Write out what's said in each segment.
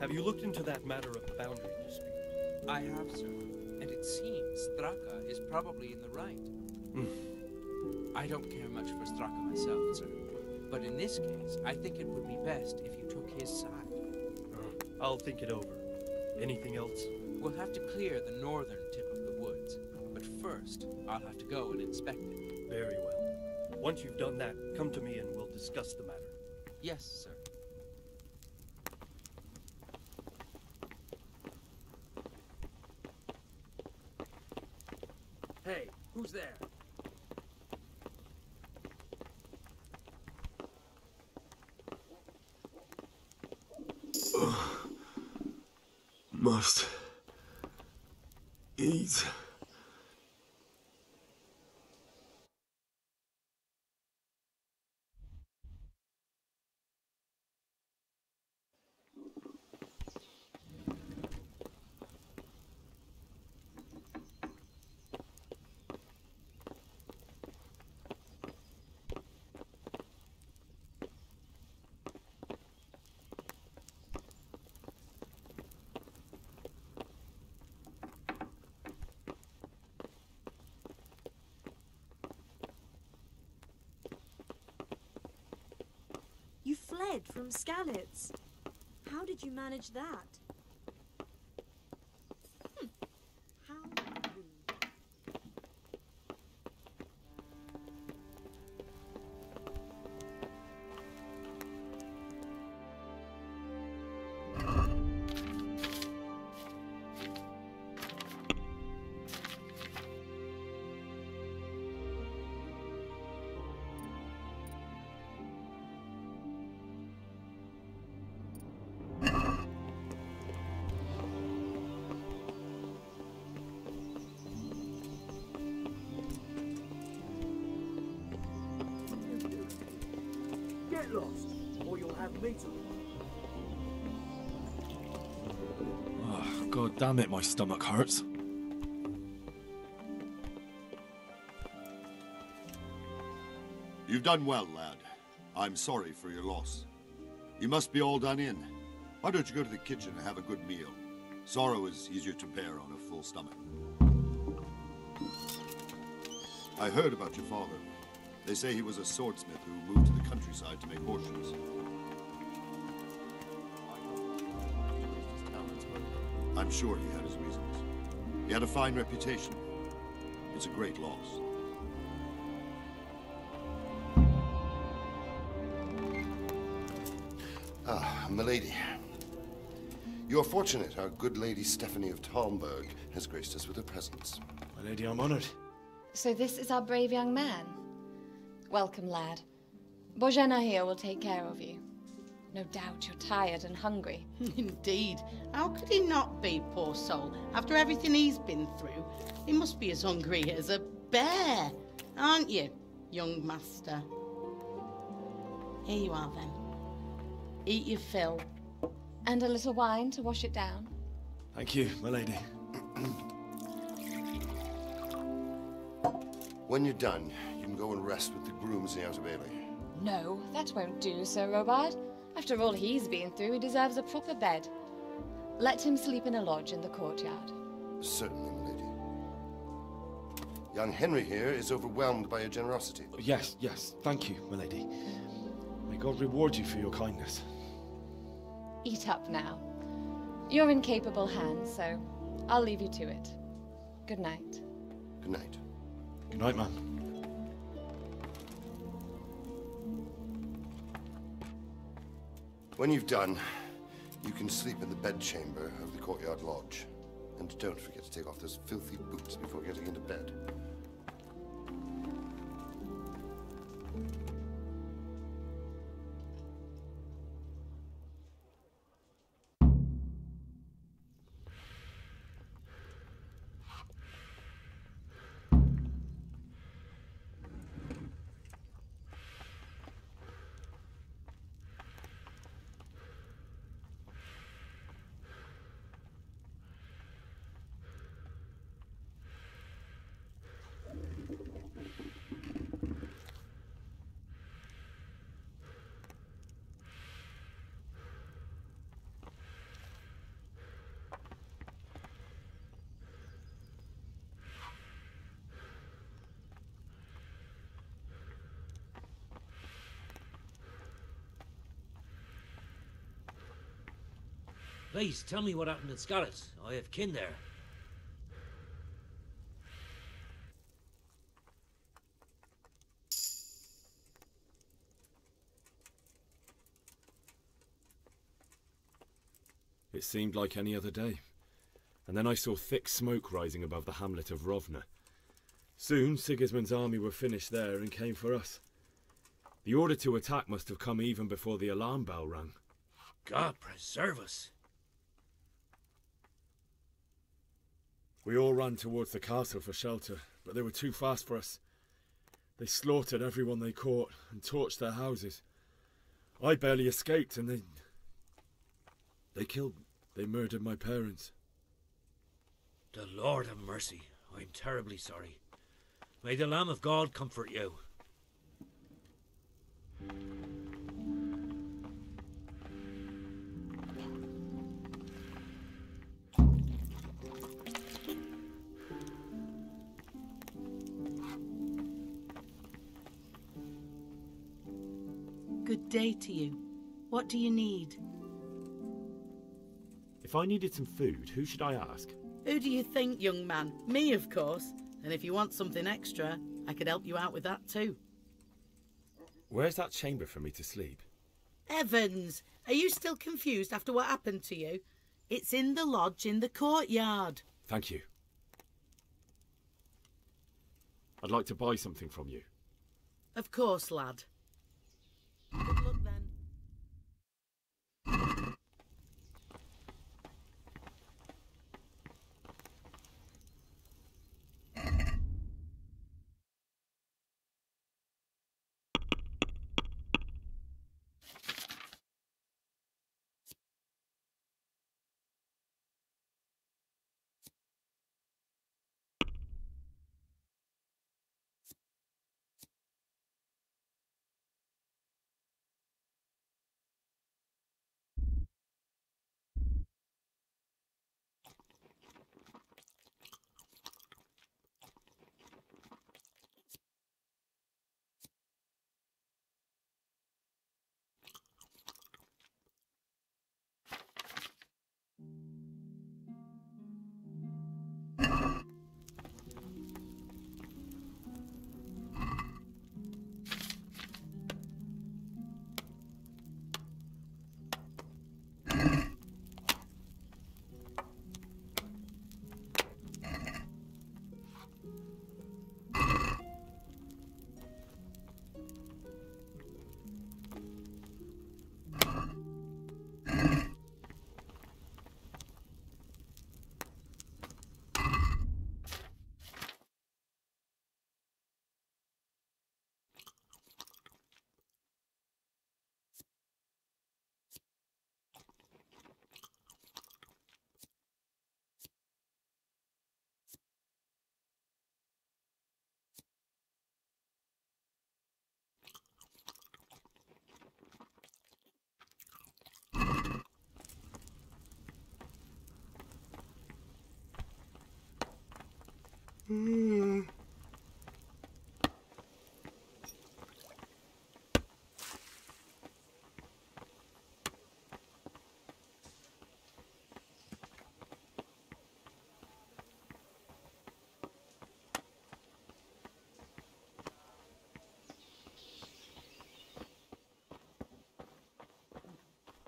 Have you looked into that matter of the boundary dispute? I have, sir. And it seems Straka is probably in the right. I don't care much for Straka myself, sir. But in this case, I think it would be best if you took his side. I'll think it over. Anything else? We'll have to clear the northern tip of the woods. But first, I'll have to go and inspect it. Very well. Once you've done that, come to me and we'll discuss the matter. Yes, sir. Hey, who's there? Must eat. You fled from Skalitz. How did you manage that? How rude. Get lost, or you'll have me to. Oh, God damn it, my stomach hurts. You've done well, lad. I'm sorry for your loss. You must be all done in. Why don't you go to the kitchen and have a good meal? Sorrow is easier to bear on a full stomach. I heard about your father. They say he was a swordsmith who moved to the countryside to make horseshoes. I'm sure he had his reasons. He had a fine reputation. It's a great loss. Ah, milady. You're fortunate our good lady Stephanie of Talmberg has graced us with her presence. My lady, I'm honored. So this is our brave young man. Welcome, lad. Bojena here will take care of you. No doubt you're tired and hungry. Indeed. How could he not be, poor soul? After everything he's been through, he must be as hungry as a bear, aren't you, young master? Here you are, then. Eat your fill. And a little wine to wash it down. Thank you, my lady. When you're done, you can go and rest with the grooms in the Outer Bailey. No, that won't do, Sir Robard. After all he's been through, he deserves a proper bed. Let him sleep in a lodge in the courtyard. Certainly, milady. Young Henry here is overwhelmed by your generosity. Yes, thank you, my lady. May God reward you for your kindness. Eat up now. You're in capable hands, so I'll leave you to it. Good night. Good night. Good night, man. When you've done, you can sleep in the bedchamber of the courtyard lodge. And don't forget to take off those filthy boots before getting into bed. Please, tell me what happened at Scarlet. I have kin there. It seemed like any other day. And then I saw thick smoke rising above the hamlet of Rovna. Soon, Sigismund's army were finished there and came for us. The order to attack must have come even before the alarm bell rang. God preserve us. We all ran towards the castle for shelter, but they were too fast for us. They slaughtered everyone they caught and torched their houses. I barely escaped, and they murdered my parents. The Lord have mercy. I'm terribly sorry. May the Lamb of God comfort you. Good day to you. What do you need? If I needed some food, who should I ask? Who do you think, young man? Me, of course. And if you want something extra, I could help you out with that too. Where's that chamber for me to sleep? Evans, are you still confused after what happened to you? It's in the lodge in the courtyard. Thank you. I'd like to buy something from you. Of course, lad. Good luck then.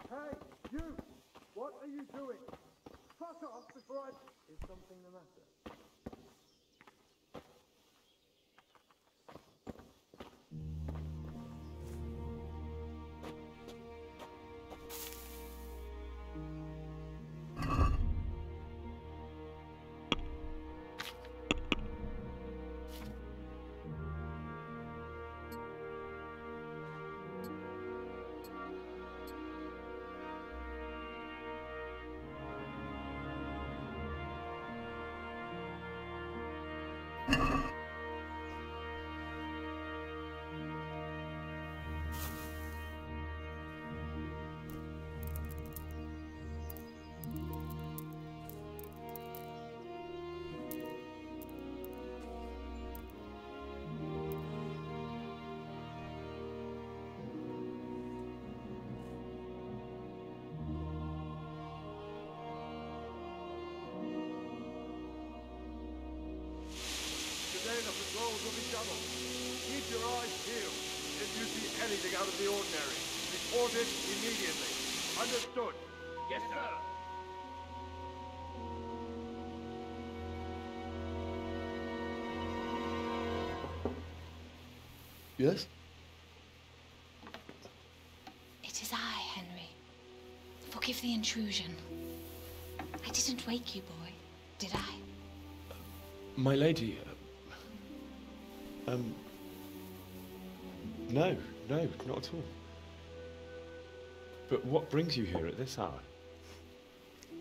Hey, you! What are you doing? Fuck off before I... Is something the matter? will be doubled. Keep your eyes peeled. If you see anything out of the ordinary, report it immediately. Understood? Yes, sir. Yes? It is I, Henry. Forgive the intrusion. I didn't wake you, boy, did I? My lady, no, not at all. But what brings you here at this hour?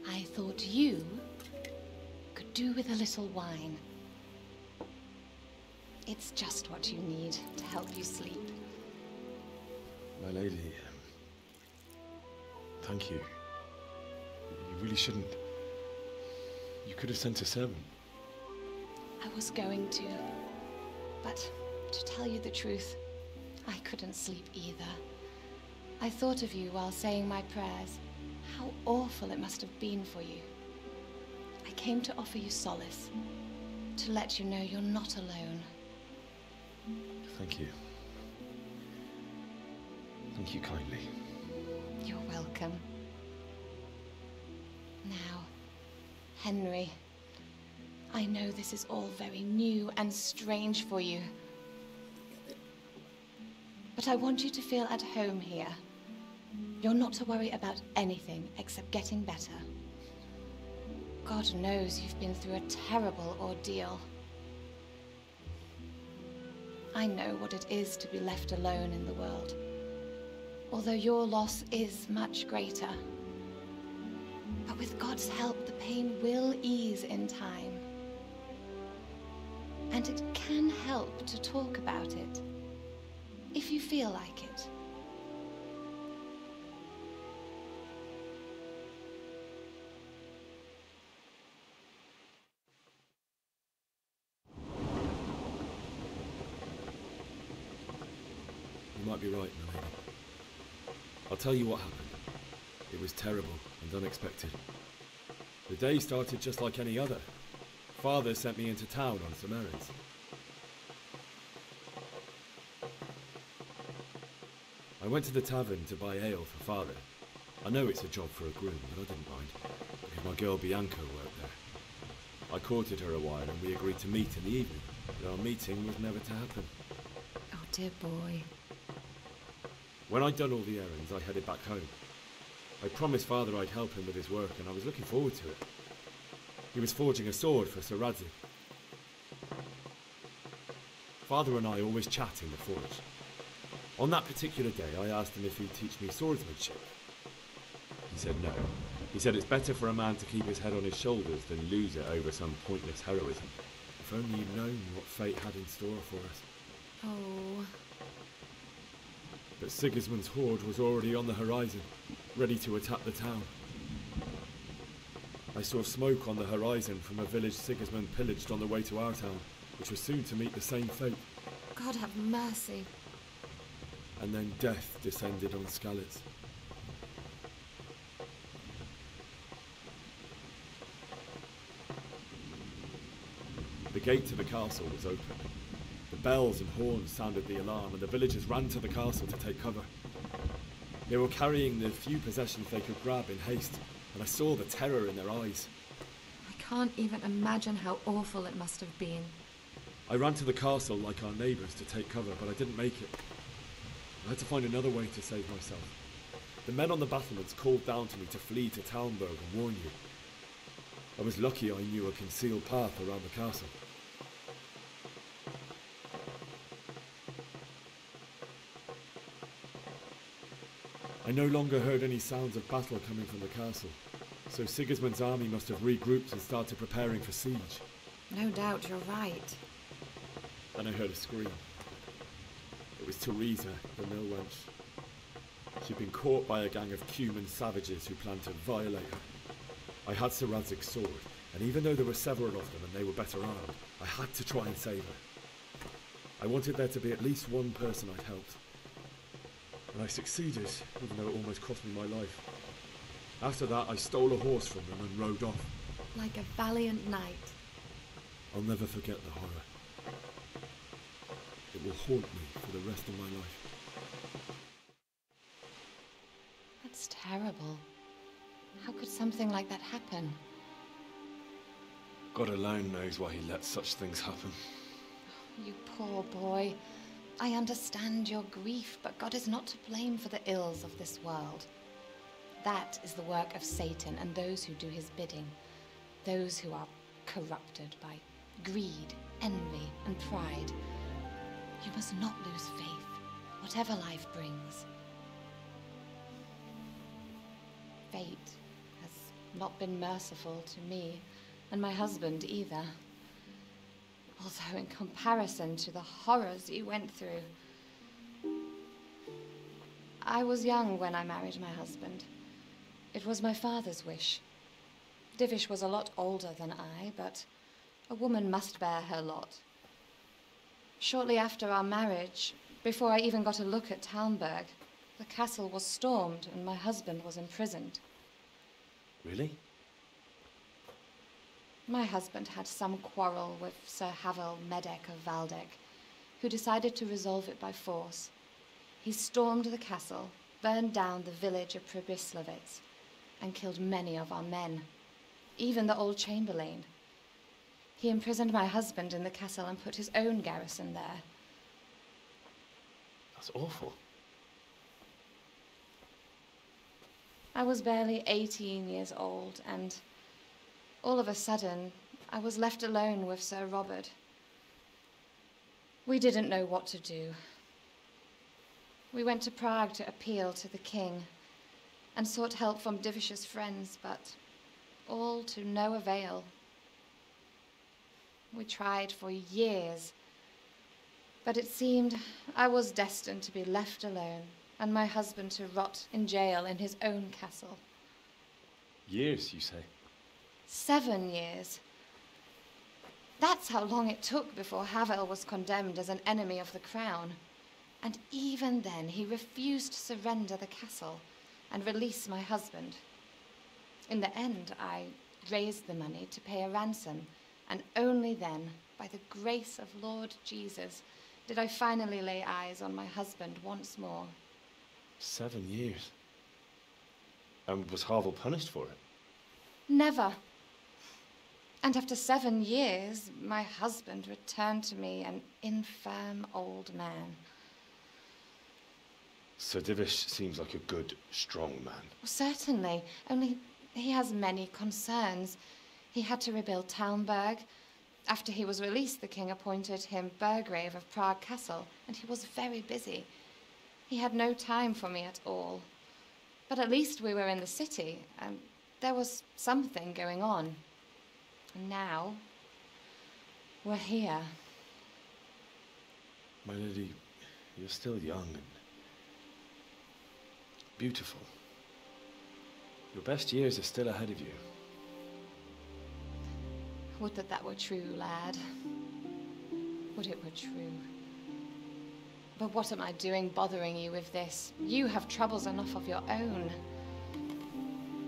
I thought you could do with a little wine. It's just what you need to help you sleep. My lady, thank you. You really shouldn't. You could have sent a servant. I was going to, but to tell you the truth, I couldn't sleep either. I thought of you while saying my prayers. How awful it must have been for you. I came to offer you solace, to let you know you're not alone. Thank you. Thank you kindly. You're welcome. Now, Henry, I know this is all very new and strange for you, but I want you to feel at home here. You're not to worry about anything except getting better. God knows you've been through a terrible ordeal. I know what it is to be left alone in the world, although your loss is much greater. But with God's help, the pain will ease in time. And it can help to talk about it, if you feel like it. You might be right, my lady. I'll tell you what happened. It was terrible and unexpected. The day started just like any other. Father sent me into town on some errands. I went to the tavern to buy ale for Father. I know it's a job for a groom, but I didn't mind, because my girl Bianca worked there. I courted her a while and we agreed to meet in the evening, but our meeting was never to happen. Oh, dear boy. When I'd done all the errands, I headed back home. I promised Father I'd help him with his work, and I was looking forward to it. He was forging a sword for Sir Radzik. Father and I always chat in the forge. On that particular day, I asked him if he'd teach me swordsmanship. He said no. He said it's better for a man to keep his head on his shoulders than lose it over some pointless heroism. If only you'd known what fate had in store for us. Oh. But Sigismund's horde was already on the horizon, ready to attack the town. I saw smoke on the horizon from a village Sigismund pillaged on the way to our town, which was soon to meet the same fate. God have mercy. And then death descended on Skalitz. The gate to the castle was open. The bells and horns sounded the alarm, and the villagers ran to the castle to take cover. They were carrying the few possessions they could grab in haste, and I saw the terror in their eyes. I can't even imagine how awful it must have been. I ran to the castle like our neighbours to take cover, but I didn't make it. I had to find another way to save myself. The men on the battlements called down to me to flee to Talmberg and warn you. I was lucky I knew a concealed path around the castle. I no longer heard any sounds of battle coming from the castle, so Sigismund's army must have regrouped and started preparing for siege. No doubt you're right. Then I heard a scream. It was Teresa, the mill wench. She'd been caught by a gang of Cuman savages who planned to violate her. I had Sir Radzig's sword, and even though there were several of them and they were better armed, I had to try and save her. I wanted there to be at least one person I'd helped. And I succeeded, even though it almost cost me my life. After that, I stole a horse from them and rode off. Like a valiant knight. I'll never forget the horror. It will haunt me for the rest of my life. That's terrible. How could something like that happen? God alone knows why he lets such things happen. You poor boy. I understand your grief, but God is not to blame for the ills of this world. That is the work of Satan and those who do his bidding. Those who are corrupted by greed, envy, and pride. You must not lose faith, whatever life brings. Fate has not been merciful to me, and my husband either. Although in comparison to the horrors you went through. I was young when I married my husband. It was my father's wish. Divish was a lot older than I, but a woman must bear her lot. Shortly after our marriage, before I even got a look at Talmberg, the castle was stormed and my husband was imprisoned. Really? My husband had some quarrel with Sir Havel Medek of Valdek, who decided to resolve it by force. He stormed the castle, burned down the village of Pribyslavitz, and killed many of our men, even the old chamberlain. He imprisoned my husband in the castle and put his own garrison there. That's awful. I was barely 18 years old, and all of a sudden, I was left alone with Sir Robert. We didn't know what to do. We went to Prague to appeal to the king and sought help from Divish's friends, but all to no avail. We tried for years, but it seemed I was destined to be left alone and my husband to rot in jail in his own castle. Years, you say? 7 years. That's how long it took before Havel was condemned as an enemy of the crown. And even then, he refused to surrender the castle and release my husband. In the end, I raised the money to pay a ransom, and only then, by the grace of Lord Jesus, did I finally lay eyes on my husband once more. 7 years? And was Havel punished for it? Never. And after 7 years, my husband returned to me an infirm old man. Sir Divish seems like a good, strong man. Well, certainly, only he has many concerns. He had to rebuild Talmberg. After he was released, the king appointed him Burgrave of Prague Castle, and he was very busy. He had no time for me at all. But at least we were in the city, and there was something going on. And now, we're here. My lady, you're still young and beautiful. Your best years are still ahead of you. Would that that were true, lad. Would it were true. But what am I doing bothering you with this? You have troubles enough of your own.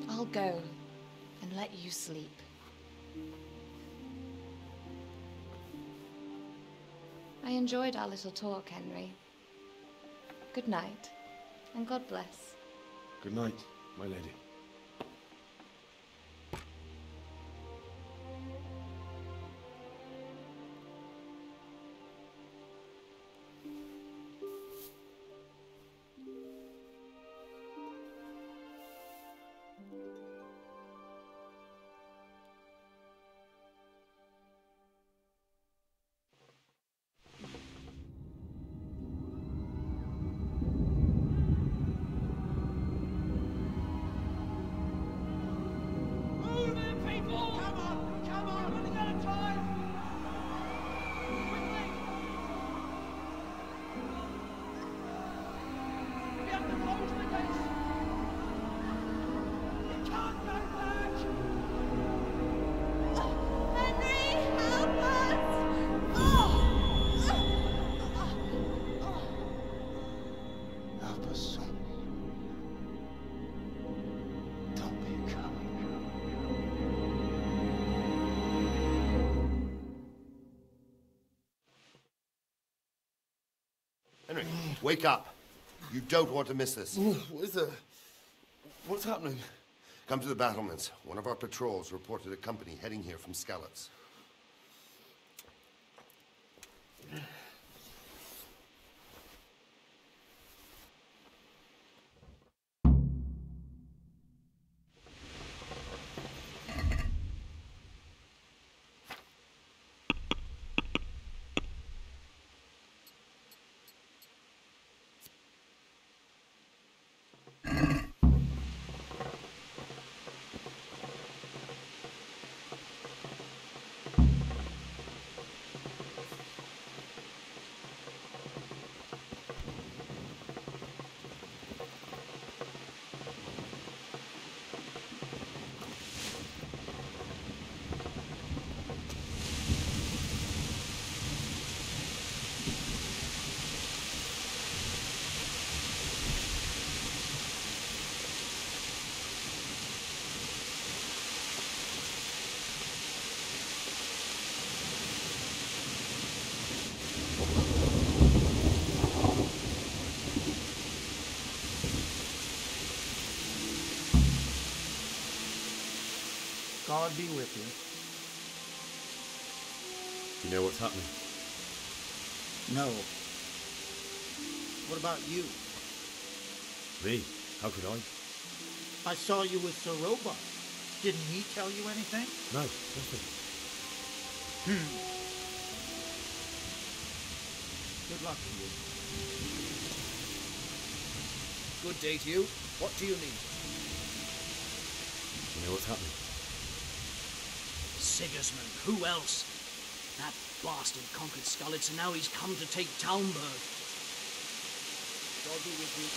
I'll go and let you sleep. I enjoyed our little talk, Henry. Good night, and God bless. Good night, my lady. Wake up. You don't want to miss this. What's happening? Come to the battlements. One of our patrols reported a company heading here from Skalitz. God be with you. You know what's happening? No. What about you? Me? How could I? I saw you with Sir Robot. Didn't he tell you anything? No, nothing. Good luck to you. Good day to you. What do you need? You know what's happening? Sigismund. Who else? That bastard conquered Skalitz and now he's come to take Talmberg. God be with you.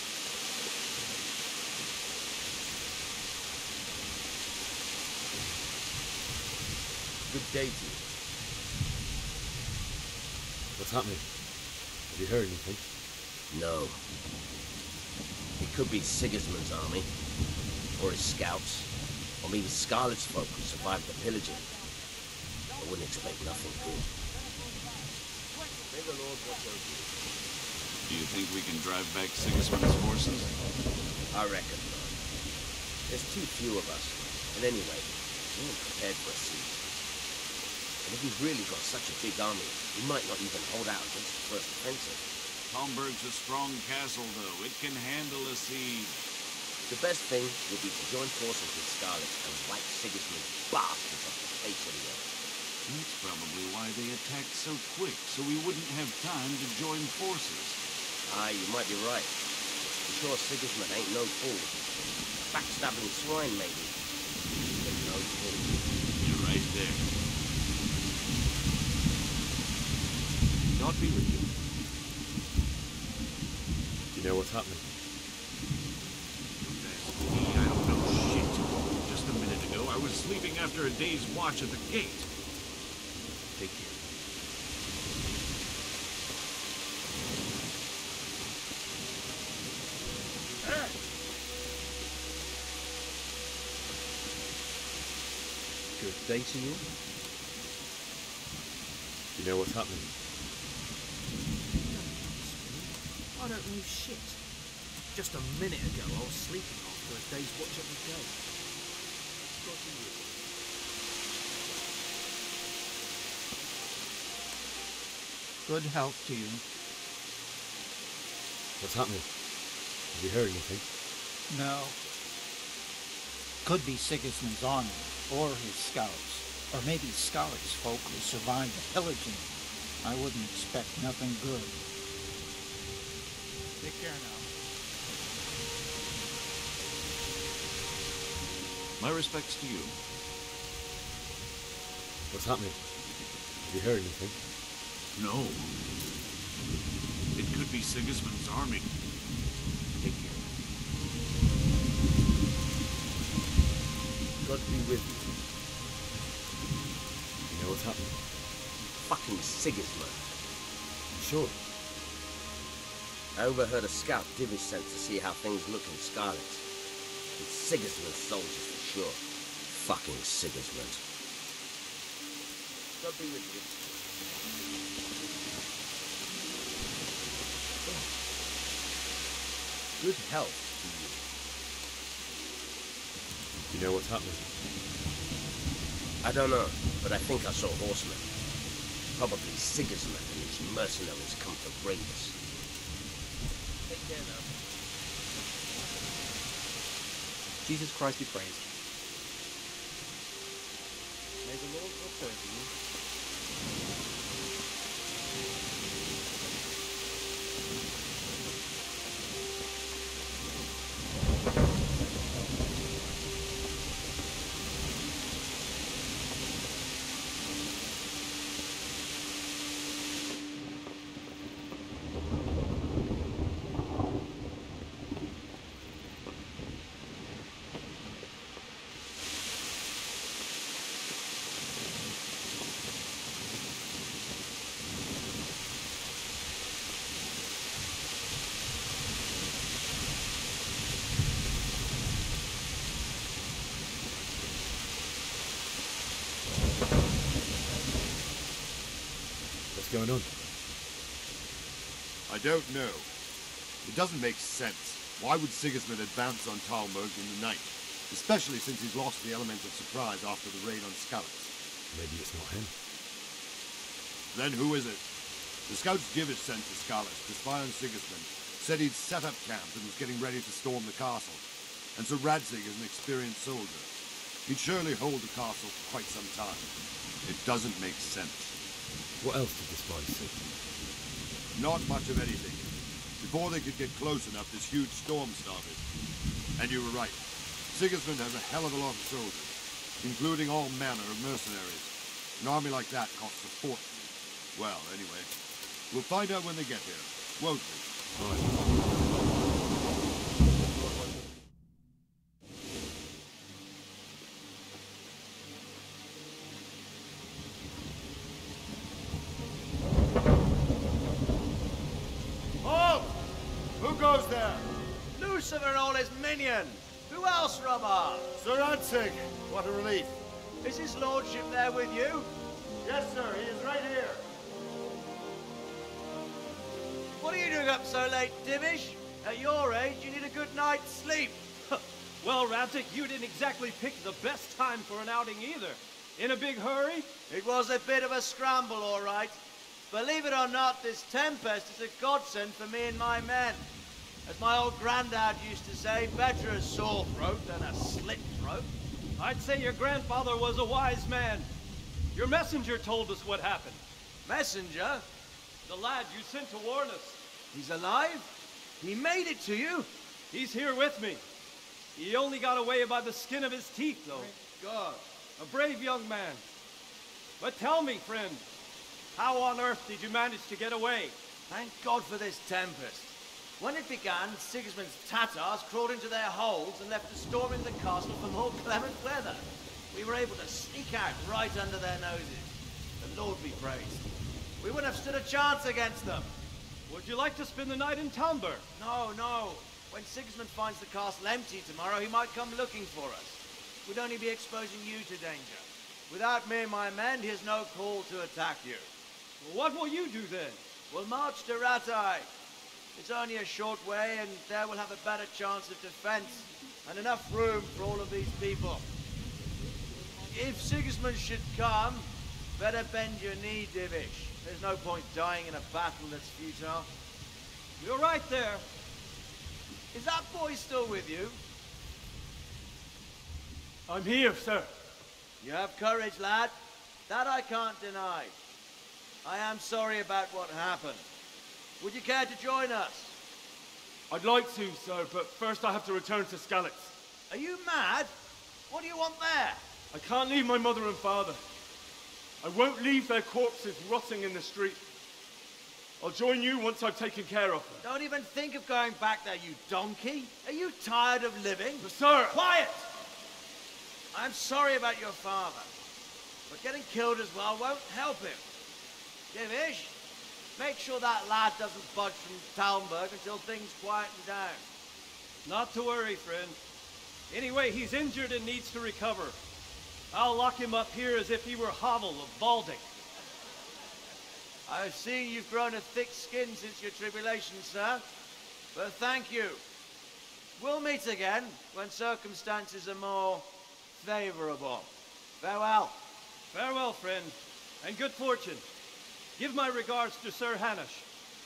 Good day to you. What's happening? Have you heard anything? No. It could be Sigismund's army, or his scouts, or maybe Skalitz folk who survived the pillaging. I wouldn't expect nothing good. May the Lord watch over you. Do you think we can drive back Sigismund's forces? I reckon not. There's too few of us, and anyway, we weren't prepared for a siege. And if he's really got such a big army, he might not even hold out against the first offensive. Talmberg's a strong castle, though. It can handle a siege. The best thing would be to join forces with Skalitz and wipe Sigismund's bastards off the face of the earth. That's probably why they attacked so quick, so we wouldn't have time to join forces. Aye, you might be right. I'm sure Sigismund ain't no fool. A backstabbing swine, maybe. But no fool. You're right there. God be with you. Do you know what's happening? I don't know shit. Just a minute ago, I was sleeping after a day's watch at the gate. Take care. Good day to you. Do you know what's happening? I don't know shit. Just a minute ago, I was sleeping after a day's watch at the gate. God be with you. Good health to you. What's happening? Have you heard anything? No. Could be Sigismund's army, or his scouts, or maybe Skalitz folk who survived the pillaging. I wouldn't expect nothing good. Take care now. My respects to you. What's happening? Have you heard anything? No. It could be Sigismund's army. Take care. God be with you. You know what's happening? Fucking Sigismund. Sure. I overheard a scout give his scent to see how things look in Skalitz. It's Sigismund's soldiers for sure. Fucking Sigismund. God be with you. Good health to you. You know what's happening? I don't know, but I think I saw horsemen. Probably Sigismund and his mercenaries come to raid us. Take care now. Jesus Christ be praised. May the Lord return to you. What's going on? I don't know. It doesn't make sense. Why would Sigismund advance on Talmberg in the night? Especially since he's lost the element of surprise after the raid on Skalitz. Maybe it's not him. Then who is it? The scouts Divish sent to Skalitz to spy on Sigismund said he'd set up camp and was getting ready to storm the castle. And so Radzig is an experienced soldier. He'd surely hold the castle for quite some time. It doesn't make sense. What else did the spies see? Not much of anything. Before they could get close enough, this huge storm started. And you were right. Sigismund has a hell of a lot of soldiers, including all manner of mercenaries. An army like that costs a fortune. Well, anyway, we'll find out when they get here, won't we? Halt! Who goes there? Lucifer and all his minions. Who else, Robert? Sir Radzig, what a relief. Is his lordship there with you? Yes, sir, he is right here. What are you doing up so late, Divish? At your age, you need a good night's sleep. Well, Radzig, you didn't exactly pick the best time for an outing either. In a big hurry? It was a bit of a scramble, all right. Believe it or not, this tempest is a godsend for me and my men. As my old granddad used to say, better a sore throat than a slit throat. I'd say your grandfather was a wise man. Your messenger told us what happened. Messenger? The lad you sent to warn us. He's alive? He made it to you? He's here with me. He only got away by the skin of his teeth, though. Thank God. A brave young man. But tell me, friend, how on earth did you manage to get away? Thank God for this tempest. When it began, Sigismund's Tatars crawled into their holes and left us storming the castle for more clement weather. We were able to sneak out right under their noses. The Lord be praised. We wouldn't have stood a chance against them. Would you like to spend the night in Talmberg? No, no. When Sigismund finds the castle empty tomorrow, he might come looking for us. We'd only be exposing you to danger. Without me and my men, he has no call to attack you. Well, what will you do then? We'll march to Ratai. It's only a short way, and there we'll have a better chance of defense and enough room for all of these people. If Sigismund should come, better bend your knee, Divish. There's no point dying in a battle that's futile. You're right there. Is that boy still with you? I'm here, sir. You have courage, lad. That I can't deny. I am sorry about what happened. Would you care to join us? I'd like to, sir, but first I have to return to Skalitz. Are you mad? What do you want there? I can't leave my mother and father. I won't leave their corpses rotting in the street. I'll join you once I've taken care of them. Don't even think of going back there, you donkey. Are you tired of living? But sir! Quiet! I'm sorry about your father, but getting killed as well won't help him. Divish, make sure that lad doesn't budge from Talmberg until things quieten down. Not to worry, friend. Anyway, he's injured and needs to recover. I'll lock him up here as if he were Havel of Balding. I've seen you've grown a thick skin since your tribulation, sir. But thank you. We'll meet again when circumstances are more favorable. Farewell. Farewell, friend, and good fortune. Give my regards to Sir Hanush.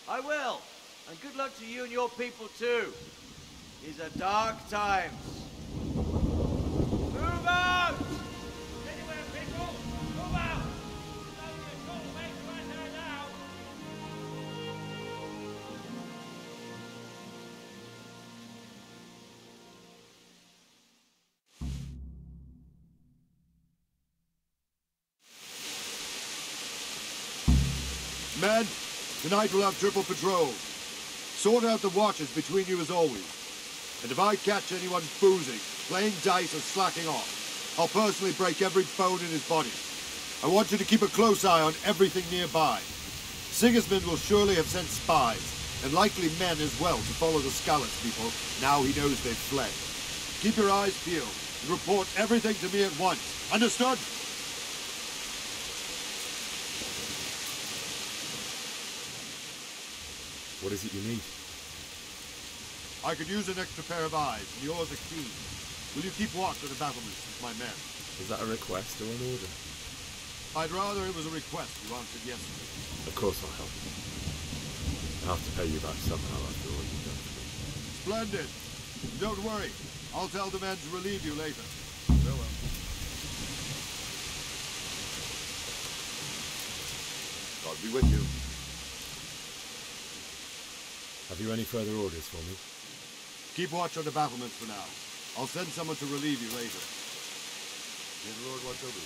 I will, and good luck to you and your people too. These are dark times. Move out! Anywhere, people! Move out! It's only a short way to enter now. Men, tonight we'll have triple patrol. Sort out the watches between you as always. And if I catch anyone boozing, playing dice or slacking off, I'll personally break every bone in his body. I want you to keep a close eye on everything nearby. Sigismund will surely have sent spies, and likely men as well, to follow the Skalitz people now he knows they've fled. Keep your eyes peeled and report everything to me at once. Understood? What is it you need? I could use an extra pair of eyes, and yours are keen. Will you keep watch of the battlements with my men? Is that a request or an order? I'd rather it was a request you answered yesterday. Of course I'll help. I'll have to pay you back somehow after all you've done for me. Splendid. Don't worry. I'll tell the men to relieve you later. Farewell. God be with you. Have you any further orders for me? Keep watch on the battlements for now. I'll send someone to relieve you later. May the Lord watch over you.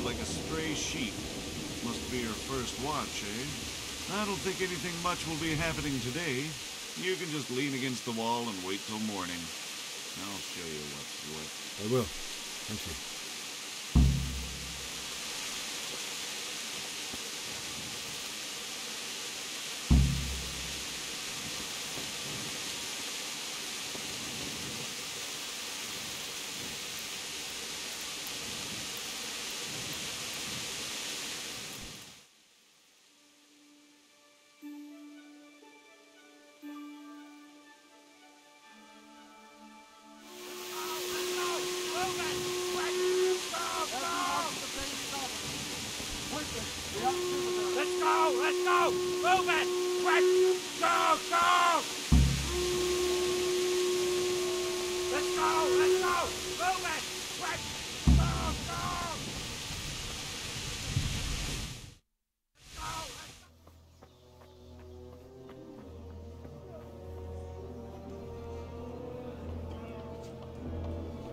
Like a stray sheep. Must be your first watch, eh? I don't think anything much will be happening today. You can just lean against the wall and wait till morning. I'll show you what's what. I will. Thank you. Let's go! Move it! Quick! Go! Go! Let's go! Let's go! Move it! Quick! Go!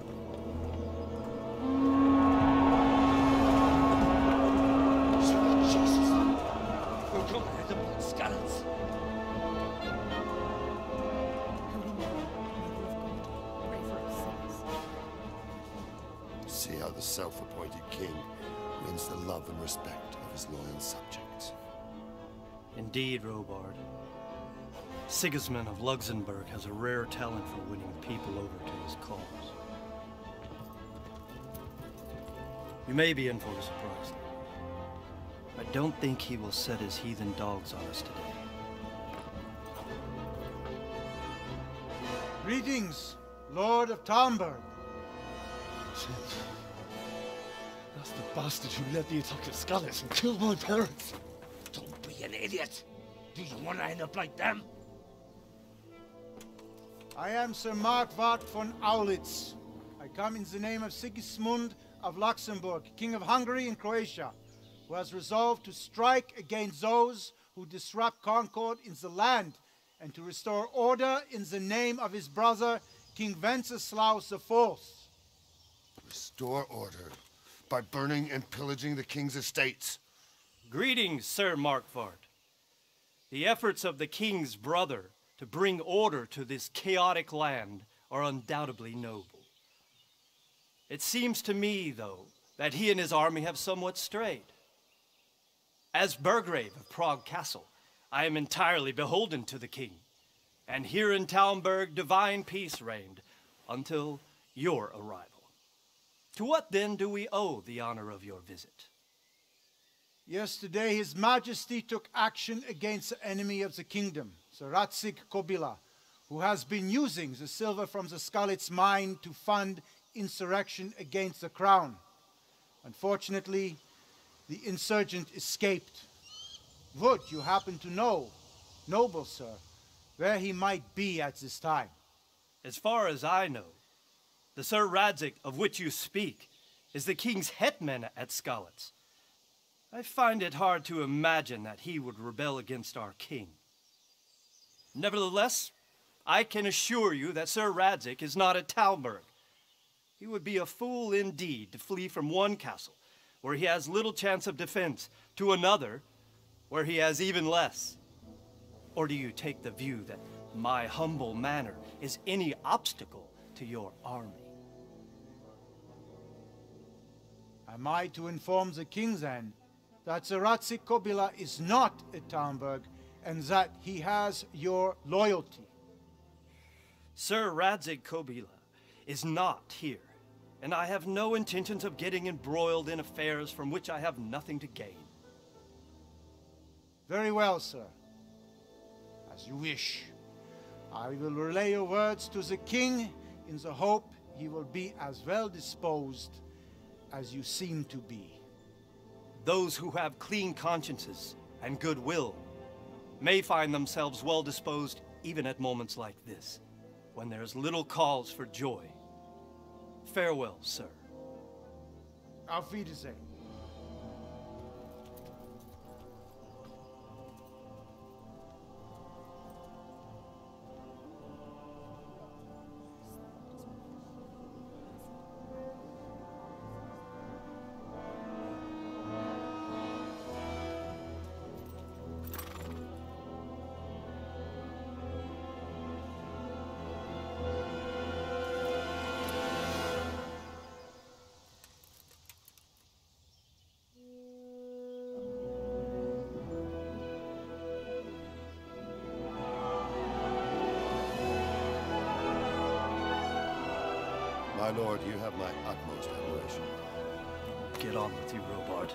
Go! See how the self-appointed king wins the love and respect of his loyal subjects. Indeed, Robard. Sigismund of Luxembourg has a rare talent for winning people over to his cause. You may be in for a surprise. I don't think he will set his heathen dogs on us today. Greetings, Lord of Talmberg. Shit. That's the bastard who led the attack at Skalitz and killed my parents. Don't be an idiot. Do you want to end up like them? I am Sir Markwart von Aulitz. I come in the name of Sigismund of Luxembourg, King of Hungary and Croatia, who has resolved to strike against those who disrupt concord in the land and to restore order in the name of his brother, King Wenceslaus IV. Restore order by burning and pillaging the king's estates. Greetings, Sir Markwart. The efforts of the king's brother to bring order to this chaotic land are undoubtedly noble. It seems to me, though, that he and his army have somewhat strayed. As Burgrave of Prague Castle, I am entirely beholden to the king, and here in Talmberg divine peace reigned until your arrival. To what then do we owe the honor of your visit? Yesterday, His Majesty took action against the enemy of the kingdom, Sir Radzik Kobila, who has been using the silver from the Skalitz mine to fund insurrection against the crown. Unfortunately, the insurgent escaped. Would you happen to know, noble sir, where he might be at this time? As far as I know, the Sir Radzik of which you speak is the king's hetman at Skalitz. I find it hard to imagine that he would rebel against our king. Nevertheless, I can assure you that Sir Radzik is not at Talmberg. He would be a fool indeed to flee from one castle, where he has little chance of defense, to another, where he has even less. Or do you take the view that my humble manner is any obstacle to your army? Am I to inform the king then that Sir Radzik Kobila is not at Talmberg and that he has your loyalty? Sir Radzik Kobila is not here, and I have no intentions of getting embroiled in affairs from which I have nothing to gain. Very well, sir. As you wish. I will relay your words to the king in the hope he will be as well disposed as you seem to be. Those who have clean consciences and goodwill may find themselves well disposed even at moments like this, when there is little cause for joy. Farewell, sir. Auf Wiedersehen. My lord, you have my utmost admiration. Get on with you, Robard.